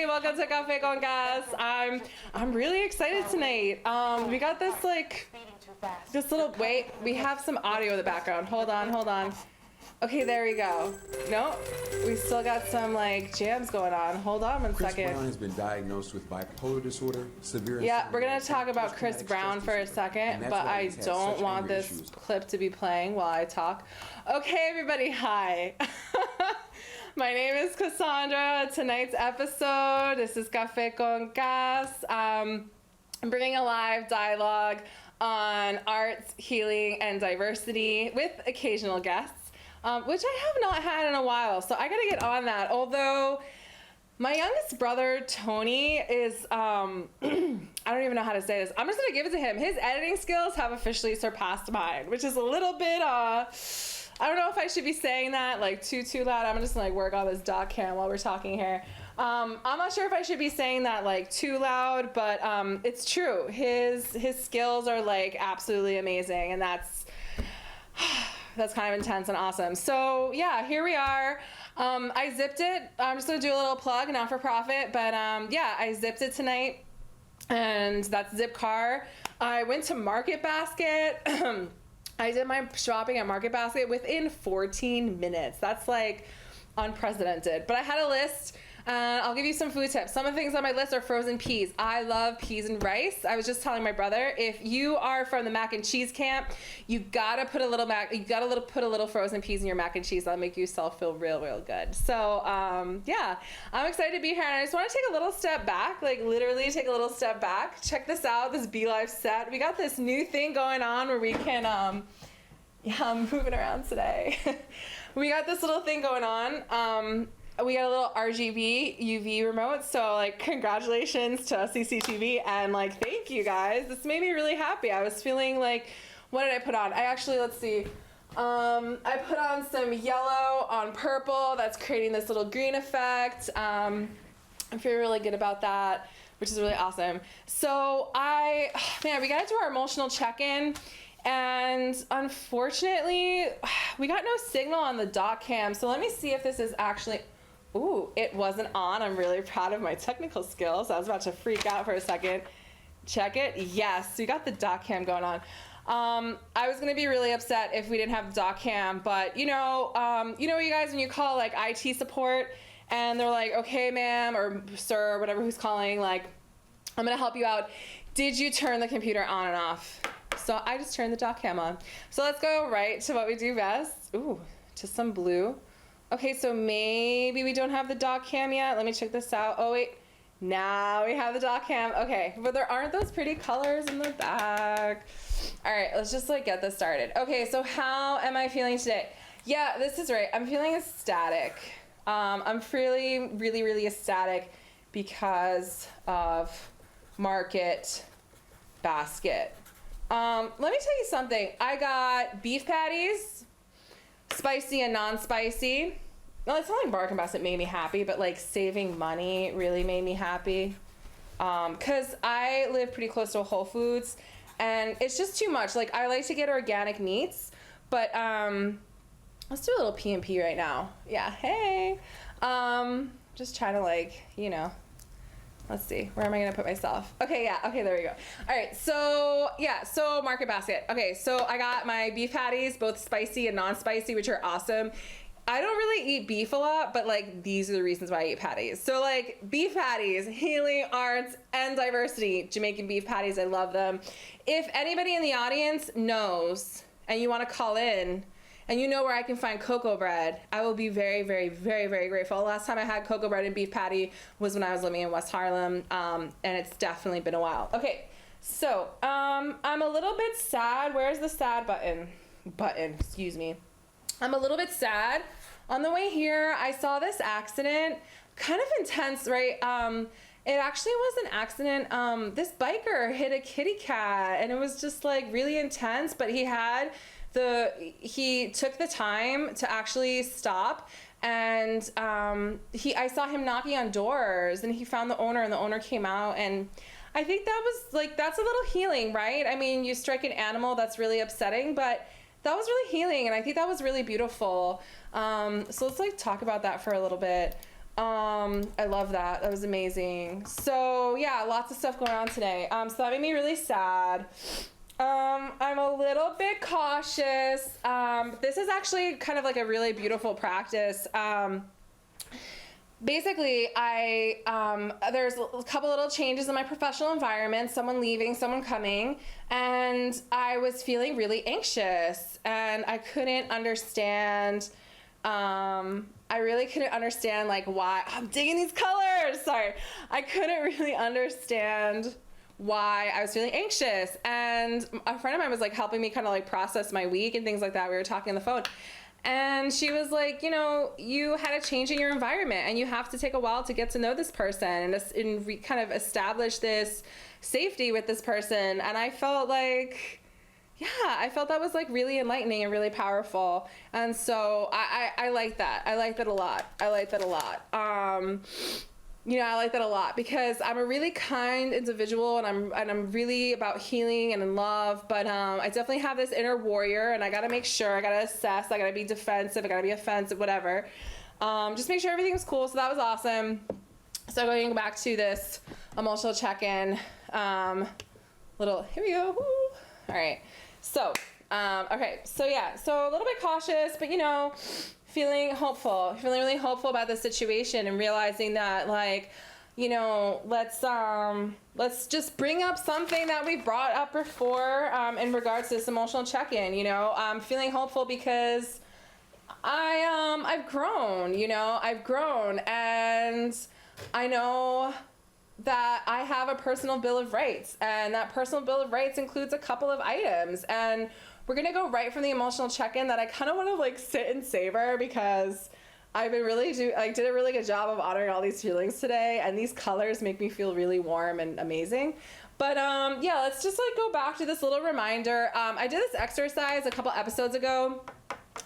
welcome to Café con Gas. I'm really excited tonight. We got this this little, wait, we have some audio in the background. Hold on. Okay, there we go. No, we still got some jams going on. Hold on one second. Chris Brown has been diagnosed with bipolar disorder, severe. Yeah, we're gonna talk about Chris Brown for a second, but I don't want this clip to be playing while I talk. Okay, everybody, hi. My name is Cassandra. Tonight's episode, this is Café con Gas. I'm bringing a live dialogue on arts, healing, and diversity with occasional guests, which I have not had in a while, so I gotta get on that. Although my youngest brother, Tony, is, I don't even know how to say this. I'm just gonna give it to him. His editing skills have officially surpassed mine, which is a little bit, I don't know if I should be saying that too loud. I'm just gonna work on this doc cam while we're talking here. I'm not sure if I should be saying that too loud, but it's true. His skills are absolutely amazing, and that's kind of intense and awesome. So yeah, here we are. I zipped it. I'm just gonna do a little plug, not for profit, but yeah, I zipped it tonight, and that's Zipcar. I went to Market Basket. I did my shopping at Market Basket within 14 minutes. That's unprecedented. But I had a list. I'll give you some food tips. Some of the things on my list are frozen peas. I love peas and rice. I was just telling my brother, if you are from the mac and cheese camp, you gotta put a little frozen peas in your mac and cheese. That'll make yourself feel real good. So yeah, I'm excited to be here, and I just want to take a little step back, literally take a little step back. Check this out, this BeLive set. We got this new thing going on where we can yeah, I'm moving around today. We got this little thing going on. We got a little RGB UV remote, so congratulations to CCTV, and thank you guys. This made me really happy. I was feeling what did I put on? I actually, let's see. I put on some yellow on purple. That's creating this little green effect. I'm feeling really good about that, which is really awesome. So we gotta do our emotional check-in. And unfortunately, we got no signal on the doc cam. So let me see if this is actually, ooh, it wasn't on. I'm really proud of my technical skills. I was about to freak out for a second. Check it. Yes, we got the doc cam going on. I was gonna be really upset if we didn't have the doc cam, but you know you guys, when you call IT support and they're like, okay, ma'am, or sir, or whatever who's calling, I'm gonna help you out. Did you turn the computer on and off? So I just turned the doc cam on. So let's go right to what we do best. Ooh, to some blue. Okay, so maybe we don't have the doc cam yet. Let me check this out. Oh wait, now we have the doc cam. Okay, but there aren't those pretty colors in the back. All right, let's just get this started. Okay, so how am I feeling today? Yeah, this is right. I'm feeling ecstatic. I'm feeling really ecstatic because of Market Basket. Let me tell you something. I got beef patties, spicy and non-spicy. No, it's not Market Basket made me happy, but saving money really made me happy. Cause I live pretty close to a Whole Foods, and it's just too much. I like to get organic meats, but let's do a little P&P right now. Yeah, hey. Just trying to let's see, where am I gonna put myself? Okay, yeah, okay, there we go. All right, so yeah, so Market Basket. Okay, so I got my beef patties, both spicy and non-spicy, which are awesome. I don't really eat beef a lot, but these are the reasons why I eat patties. So beef patties, healing, arts, and diversity. Jamaican beef patties, I love them. If anybody in the audience knows, and you wanna call in, and you know where I can find cocoa bread, I will be very grateful. Last time I had cocoa bread and beef patty was when I was living in West Harlem, and it's definitely been a while. Okay, so I'm a little bit sad. Where's the sad button? Excuse me. I'm a little bit sad. On the way here, I saw this accident, kind of intense, right? It actually was an accident. This biker hit a kitty cat, and it was just really intense, but he took the time to actually stop, and I saw him knocking on doors, and he found the owner, and the owner came out, and I think that was that's a little healing, right? I mean, you strike an animal, that's really upsetting, but that was really healing, and I think that was really beautiful. So let's talk about that for a little bit. I love that. That was amazing. So yeah, lots of stuff going on today. So that made me really sad. I'm a little bit cautious. This is actually kind of like a really beautiful practice. Basically, there's a couple little changes in my professional environment, someone leaving, someone coming, and I was feeling really anxious, and I couldn't understand, I really couldn't understand like why. I'm digging these colors. Sorry. I couldn't really understand why I was feeling anxious. And a friend of mine was like helping me kind of like process my week and things like that. We were talking on the phone. And she was like, you know, you had a change in your environment and you have to take a while to get to know this person and kind of establish this safety with this person. And I felt like, yeah, I felt that was like really enlightening and really powerful. And so I like that. I like that a lot. I like that a lot. You know, I like that a lot because I'm a really kind individual and I'm really about healing and in love, but I definitely have this inner warrior and I gotta make sure, I gotta assess, I gotta be defensive, I gotta be offensive, whatever. Just make sure everything's cool. So that was awesome. So going back to this emotional check-in, here we go. Woo. All right. So, okay. So yeah, so a little bit cautious, but you know, feeling really hopeful about the situation and realizing that like, you know, let's just bring up something that we've brought up before, in regards to this emotional check-in. You know, I'm feeling hopeful because I've grown, you know, and I know that I have a personal bill of rights, and that personal bill of rights includes a couple of items, and we're gonna go right from the emotional check-in that I kind of want to like sit and savor because I've been did a really good job of honoring all these feelings today, and these colors make me feel really warm and amazing. But yeah, let's just like go back to this little reminder. I did this exercise a couple episodes ago,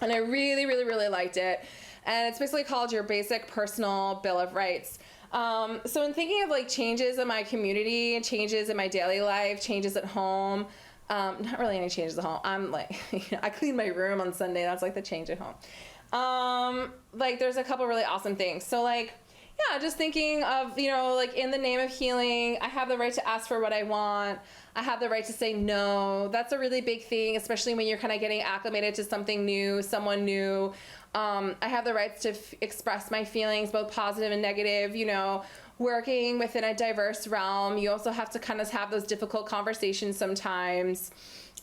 and I really liked it. And it's basically called your basic personal bill of rights. So in thinking of like changes in my community, changes in my daily life, changes at home. Not really any changes at home. I'm like, you know, I cleaned my room on Sunday. That's like the change at home. Like there's a couple really awesome things. So like, yeah, just thinking of, you know, like in the name of healing, I have the right to ask for what I want. I have the right to say no. That's a really big thing, especially when you're kind of getting acclimated to something new, someone new. I have the rights to express my feelings, both positive and negative, you know. Working within a diverse realm, you also have to kind of have those difficult conversations sometimes.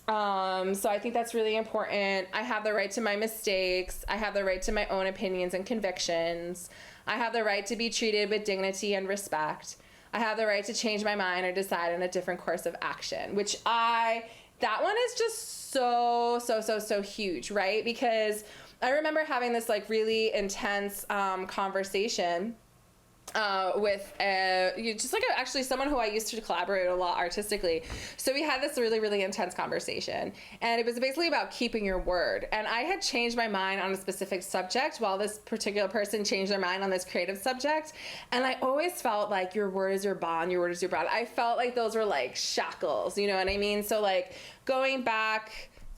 So I think that's really important. I have the right to my mistakes. I have the right to my own opinions and convictions. I have the right to be treated with dignity and respect. I have the right to change my mind or decide on a different course of action, that one is just so huge, right? Because I remember having this like really intense conversation with just like actually someone who I used to collaborate a lot artistically. So we had this really intense conversation, and it was basically about keeping your word. And I had changed my mind on a specific subject while this particular person changed their mind on this creative subject. And I always felt like your word is your bond, your word is your bond. I felt like those were like shackles, you know what I mean? So like going back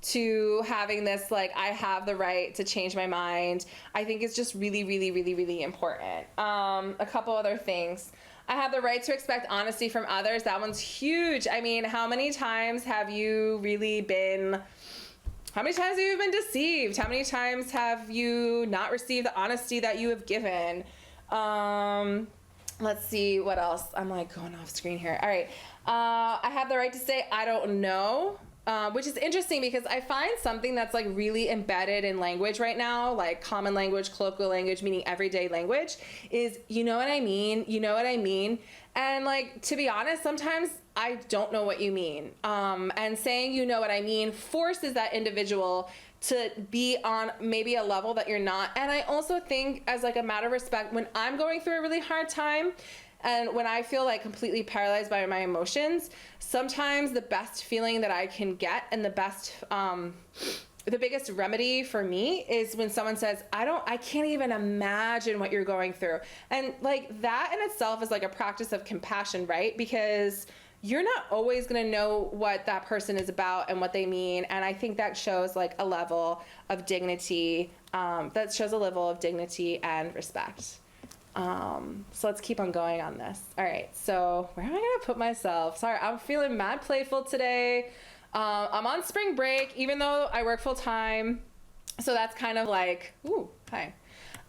to having this, like, I have the right to change my mind, I think it's just really important. A couple other things. I have the right to expect honesty from others. That one's huge. I mean, how many times have you been deceived? How many times have you not received the honesty that you have given? Let's see, what else? I'm like going off screen here. All right. I have the right to say, I don't know. Which is interesting because I find something that's like really embedded in language right now, like common language, colloquial language, meaning everyday language, is you know what I mean? You know what I mean? And like, to be honest, sometimes I don't know what you mean. And saying you know what I mean forces that individual to be on maybe a level that you're not. And I also think, as like a matter of respect, when I'm going through a really hard time, and when I feel like completely paralyzed by my emotions, sometimes the best feeling that I can get and the biggest remedy for me is when someone says, I can't even imagine what you're going through. And like that in itself is like a practice of compassion, right? Because you're not always going to know what that person is about and what they mean. And I think that shows like a level of dignity, and respect. So let's keep on going on this. All right, so where am I gonna put myself? Sorry, I'm feeling mad playful today. I'm on spring break, even though I work full time. So that's kind of like, ooh, hi.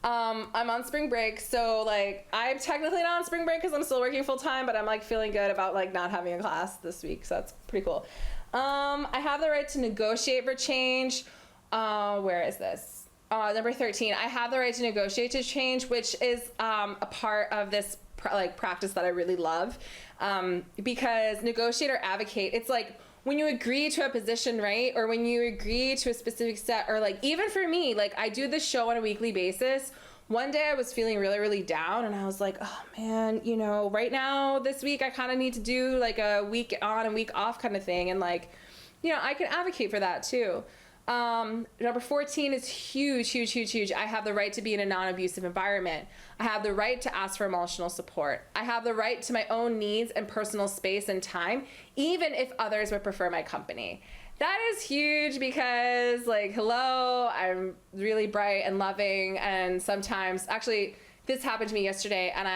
I'm on spring break, so like I'm technically not on spring break because I'm still working full time, but I'm like feeling good about like not having a class this week, so that's pretty cool. I have the right to negotiate for change. Where is this? Number 13. I have the right to negotiate to change, which is a part of this practice that I really love, because negotiate or advocate. It's like when you agree to a position, right? Or when you agree to a specific set, or like even for me, like I do this show on a weekly basis. One day I was feeling really, really down and I was like, oh man, you know, right now this week I kind of need to do like a week on and week off kind of thing. And like, you know, I can advocate for that too. Number 14 is huge, huge, huge, huge. I have the right to be in a non-abusive environment. I have the right to ask for emotional support. I have the right to my own needs and personal space and time, even if others would prefer my company. That is huge because like, hello, I'm really bright and loving. And sometimes actually this happened to me yesterday and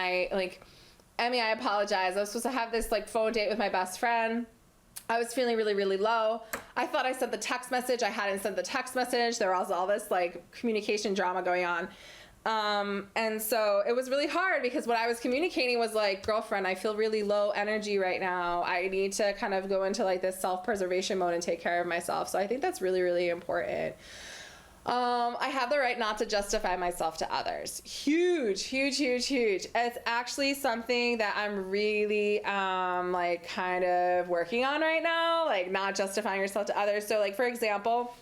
Emmy, I apologize. I was supposed to have this like phone date with my best friend. I was feeling really, really low. I thought I sent the text message. I hadn't sent the text message. There was all this like communication drama going on. And so it was really hard because what I was communicating was like, girlfriend, I feel really low energy right now. I need to kind of go into like this self-preservation mode and take care of myself. So I think that's really, really important. I have the right not to justify myself to others. Huge, huge, huge, huge. It's actually something that I'm really, like kind of working on right now, like not justifying yourself to others. So like, for example,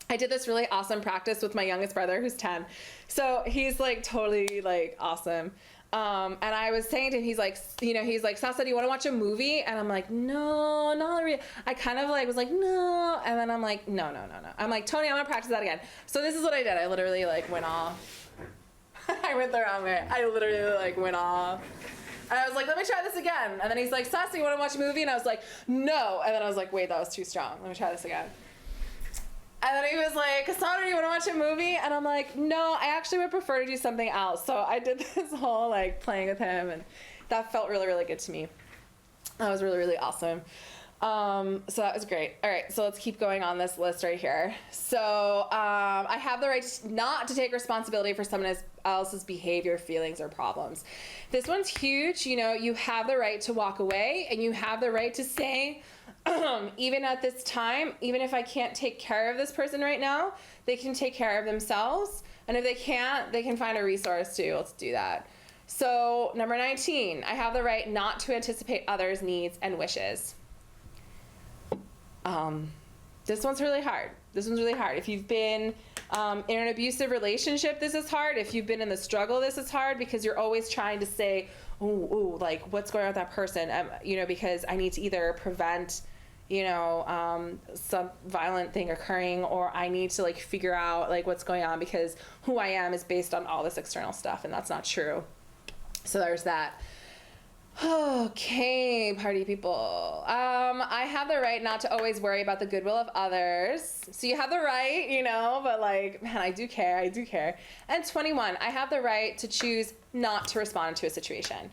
I did this really awesome practice with my youngest brother who's 10. So he's like totally like awesome. And I was saying to him, he's like, Sasa, do you want to watch a movie? And I'm like, no, not really. I kind of like was like, no. And then I'm like, no. I'm like, Tony, I'm gonna practice that again. So this is what I did. I literally like went off. I went the wrong way. I literally like went off. And I was like, let me try this again. And then he's like, Sasa, you want to watch a movie? And I was like, no. And then I was like, wait, that was too strong. Let me try this again. And then he was like, Cassandra, you want to watch a movie? And I'm like, no, I actually would prefer to do something else. So I did this whole like playing with him, and that felt really, really good to me. That was really, really awesome. So that was great. All right, so let's keep going on this list right here. So I have the right not to take responsibility for someone else's behavior, feelings, or problems. This one's huge. You know, you have the right to walk away, and you have the right to say, even at this time, even if I can't take care of this person right now, they can take care of themselves. And if they can't, they can find a resource to let's do that. So number 19, I have the right not to anticipate others' needs and wishes. This one's really hard. If you've been in an abusive relationship, this is hard. If you've been in the struggle, this is hard because you're always trying to say, ooh, like what's going on with that person? You know, because I need to either prevent, you know, some violent thing occurring, or I need to like figure out like what's going on because who I am is based on all this external stuff, and that's not true. So there's that. Okay, party people. I have the right not to always worry about the goodwill of others. So you have the right, you know, but like, man, I do care. And 21, I have the right to choose not to respond to a situation.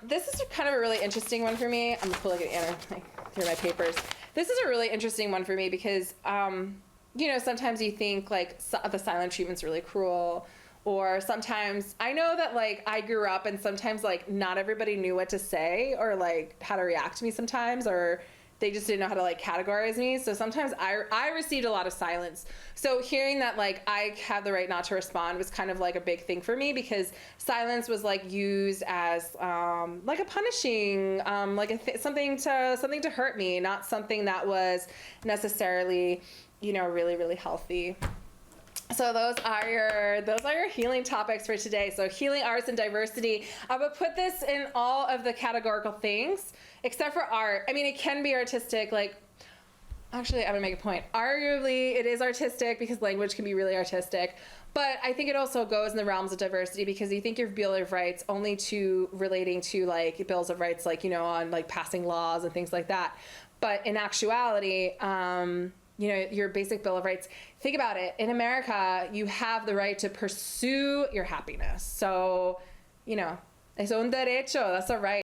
This is kind of a really interesting one for me. I'm gonna pull through my papers. This is a really interesting one for me because, you know, sometimes you think like the silent treatment's really cruel. Or sometimes I know that like I grew up and sometimes like not everybody knew what to say or like how to react to me sometimes, or they just didn't know how to like categorize me. So sometimes I received a lot of silence. So hearing that like I have the right not to respond was kind of like a big thing for me because silence was like used as like a punishing, like something to hurt me, not something that was necessarily, you know, really, really healthy. So those are your healing topics for today. So healing, arts, and diversity. I would put this in all of the categorical things, except for art. I mean, it can be artistic. Like, actually, I'm gonna make a point. Arguably, it is artistic because language can be really artistic. But I think it also goes in the realms of diversity because you think your Bill of Rights only to relating to like bills of rights, like, you know, on like passing laws and things like that. But in actuality, you know, your basic Bill of Rights, think about it. In America, you have the right to pursue your happiness. So you know, es un derecho. That's a right.